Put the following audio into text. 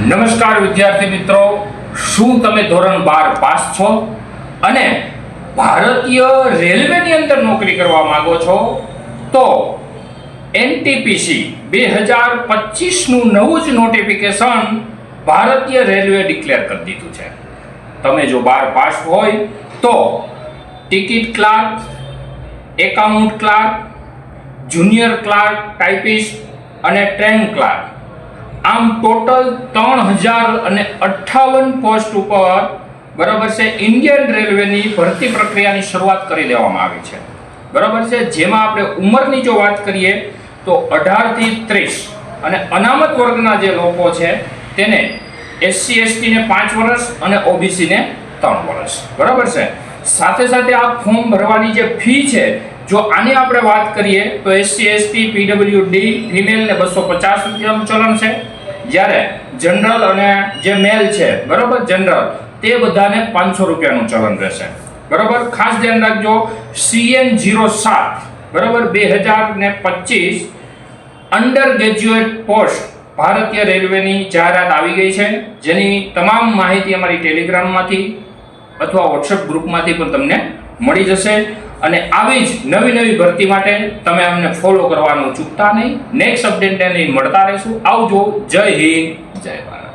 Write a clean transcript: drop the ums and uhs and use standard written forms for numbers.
નમસ્કાર વિદ્યાર્થી મિત્રો, શું તમે ધોરણ 12 પાસ છો અને ભારતીય રેલવેની અંદર નોકરી કરવા માંગો છો? તો એનટીપીસી 2025 નું નવું જ નોટિફિકેશન ભારતીય રેલવે ડિક્લેર કરી દીધું છે. તમે જો 12 પાસ હોય તો ticket clerk, account clerk, junior clerk, typist અને ટ્રેન ક્લાર્ક, આમ ટોટલ 3058 પોસ્ટ ઉપર બરાબર છે ઇન્ડિયન રેલવેની ભરતી પ્રક્રિયાની શરૂઆત કરી દેવામાં આવી છે. બરાબર છે. જેમાં આપણે ઉંમરની જો વાત કરીએ તો 18 થી 30 અને અનામત વર્ગના જે લોકો છે તેને એસસી એસટી ને 5 વર્ષ અને ઓબીસી ને 3 વર્ષ. બરાબર છે. સાથે સાથે આ ફોર્મ ભરવાની જે ફી છે, જો આની આપણે વાત કરીએ તો એસસી એસટી પીડબ્લ્યુડી ફિમેલ ને 250 રૂપિયાનું ચલણ છે, જ્યારે જનરલ અને જે મેલ છે બરાબર જનરલ તે બધાને 500 રૂપિયાનું ચલણ રહેશે. બરાબર. ખાસ ધ્યાન રાખજો, CN 07 બરાબર 2025 અંડર ગ્રેજ્યુએટ પોસ્ટ ભારતીય રેલવેની જાહેરાત આવી ગઈ છે, જેની તમામ માહિતી અમારી ટેલિગ્રામમાંથી અથવા વોટ્સએપ ગ્રુપમાંથી પણ તમને મળી જશે. અને આવી જ નવી ભરતી માટે તમે અમને ફોલો કરવાનું ચૂકતા નહીં. નેક્સ્ટ અપડેટને લઈને મળતા રહેશું. આવજો. જય હિન્દ, જય ભારત.